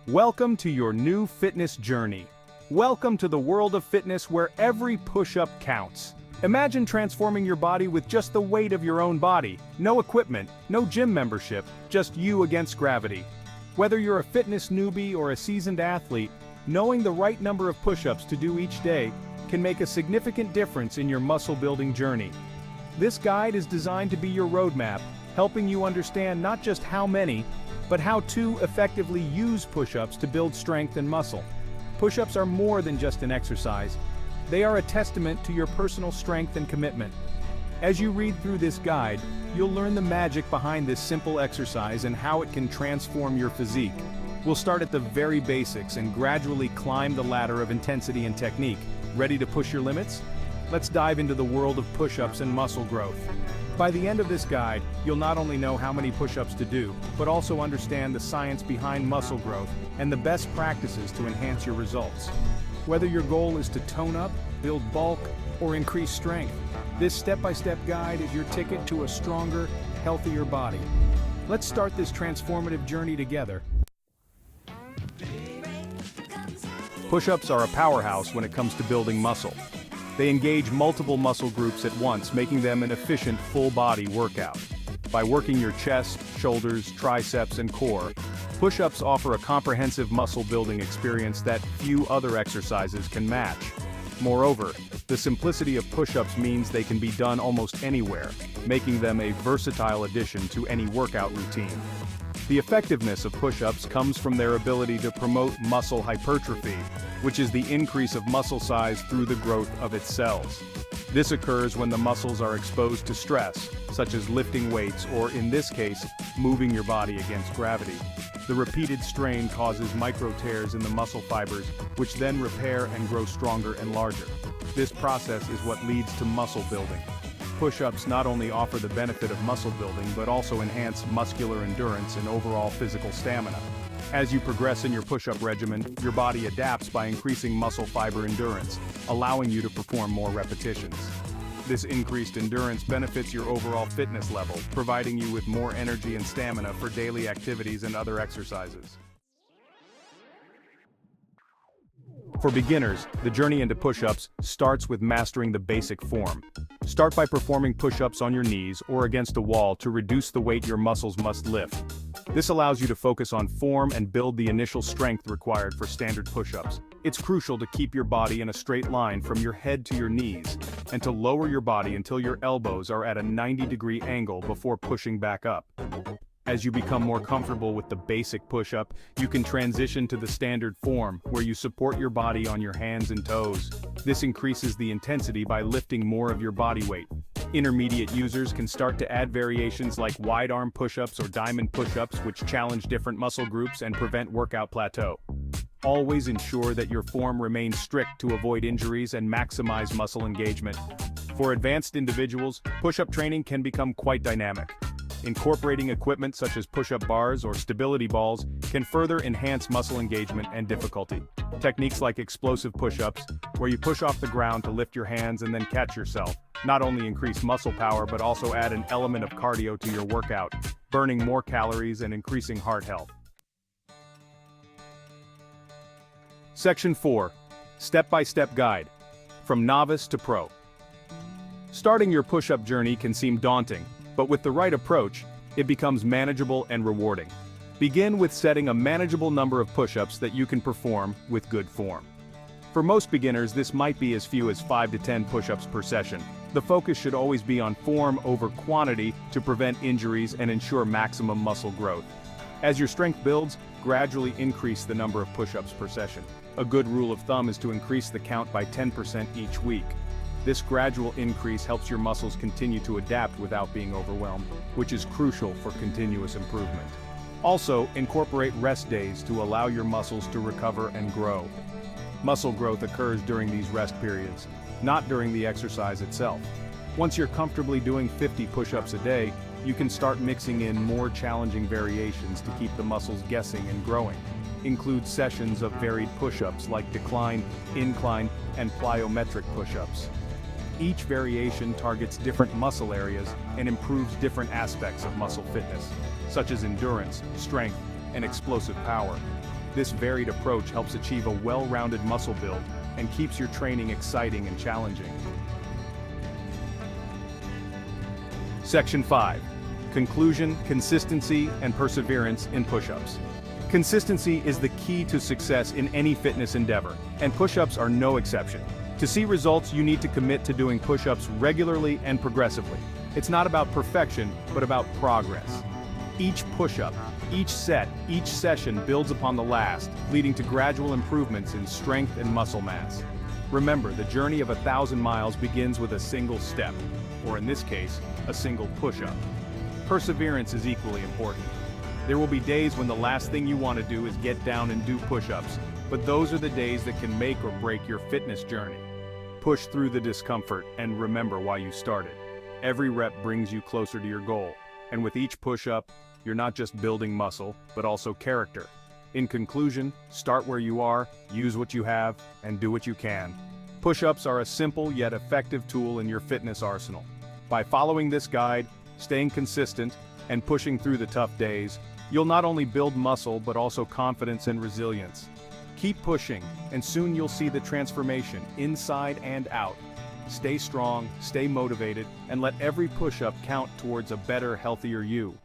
Welcome to your new fitness journey. Welcome to the world of fitness where every push-up counts. Imagine transforming your body with just the weight of your own body. No equipment, no gym membership, just you against gravity. Whether you're a fitness newbie or a seasoned athlete, knowing the right number of push-ups to do each day can make a significant difference in your muscle-building journey. This guide is designed to be your roadmap, helping you understand not just how many, but how to effectively use push-ups to build strength and muscle. Push-ups are more than just an exercise. They are a testament to your personal strength and commitment. As you read through this guide, you'll learn the magic behind this simple exercise and how it can transform your physique. We'll start at the very basics and gradually climb the ladder of intensity and technique. Ready to push your limits? Let's dive into the world of push-ups and muscle growth. By the end of this guide, you'll not only know how many push-ups to do, but also understand the science behind muscle growth and the best practices to enhance your results. Whether your goal is to tone up, build bulk, or increase strength, this step-by-step guide is your ticket to a stronger, healthier body. Let's start this transformative journey together. Push-ups are a powerhouse when it comes to building muscle. They engage multiple muscle groups at once, making them an efficient full-body workout. By working your chest, shoulders, triceps, and core, push-ups offer a comprehensive muscle-building experience that few other exercises can match. Moreover, the simplicity of push-ups means they can be done almost anywhere, making them a versatile addition to any workout routine. The effectiveness of push-ups comes from their ability to promote muscle hypertrophy, which is the increase of muscle size through the growth of its cells. This occurs when the muscles are exposed to stress, such as lifting weights or, in this case, moving your body against gravity. The repeated strain causes micro tears in the muscle fibers, which then repair and grow stronger and larger. This process is what leads to muscle building. Push-ups not only offer the benefit of muscle building but also enhance muscular endurance and overall physical stamina. As you progress in your push-up regimen, your body adapts by increasing muscle fiber endurance, allowing you to perform more repetitions. This increased endurance benefits your overall fitness level, providing you with more energy and stamina for daily activities and other exercises. For beginners, the journey into push-ups starts with mastering the basic form. Start by performing push-ups on your knees or against a wall to reduce the weight your muscles must lift. This allows you to focus on form and build the initial strength required for standard push-ups. It's crucial to keep your body in a straight line from your head to your knees, and to lower your body until your elbows are at a 90-degree angle before pushing back up. As you become more comfortable with the basic push-up, you can transition to the standard form, where you support your body on your hands and toes. This increases the intensity by lifting more of your body weight. Intermediate users can start to add variations like wide arm push-ups or diamond push-ups, which challenge different muscle groups and prevent workout plateau. Always ensure that your form remains strict to avoid injuries and maximize muscle engagement. For advanced individuals, push-up training can become quite dynamic. Incorporating equipment such as push-up bars or stability balls can further enhance muscle engagement and difficulty. Techniques like explosive push-ups, where you push off the ground to lift your hands and then catch yourself, not only increase muscle power but also add an element of cardio to your workout, burning more calories and increasing heart health. Section 4. Step-by-step guide. From novice to pro. Starting your push-up journey can seem daunting, but with the right approach, it becomes manageable and rewarding. Begin with setting a manageable number of push-ups that you can perform with good form. For most beginners, this might be as few as 5 to 10 push-ups per session. The focus should always be on form over quantity to prevent injuries and ensure maximum muscle growth. As your strength builds, gradually increase the number of push-ups per session. A good rule of thumb is to increase the count by 10% each week. This gradual increase helps your muscles continue to adapt without being overwhelmed, which is crucial for continuous improvement. Also, incorporate rest days to allow your muscles to recover and grow. Muscle growth occurs during these rest periods, not during the exercise itself. Once you're comfortably doing 50 push-ups a day, you can start mixing in more challenging variations to keep the muscles guessing and growing. Include sessions of varied push-ups like decline, incline, and plyometric push-ups. Each variation targets different muscle areas and improves different aspects of muscle fitness, such as endurance, strength, and explosive power. This varied approach helps achieve a well-rounded muscle build and keeps your training exciting and challenging. Section 5. Conclusion, consistency, and perseverance in push-ups. Consistency is the key to success in any fitness endeavor, and push-ups are no exception. To see results, you need to commit to doing push-ups regularly and progressively. It's not about perfection, but about progress. Each push-up, each set, each session builds upon the last, leading to gradual improvements in strength and muscle mass. Remember, the journey of 1,000 miles begins with a single step, or in this case, a single push-up. Perseverance is equally important. There will be days when the last thing you want to do is get down and do push-ups, but those are the days that can make or break your fitness journey. Push through the discomfort and remember why you started. Every rep brings you closer to your goal, and with each push-up, you're not just building muscle, but also character. In conclusion, start where you are, use what you have, and do what you can. Push-ups are a simple yet effective tool in your fitness arsenal. By following this guide, staying consistent, and pushing through the tough days, you'll not only build muscle but also confidence and resilience. Keep pushing, and soon you'll see the transformation, inside and out. Stay strong, stay motivated, and let every push-up count towards a better, healthier you.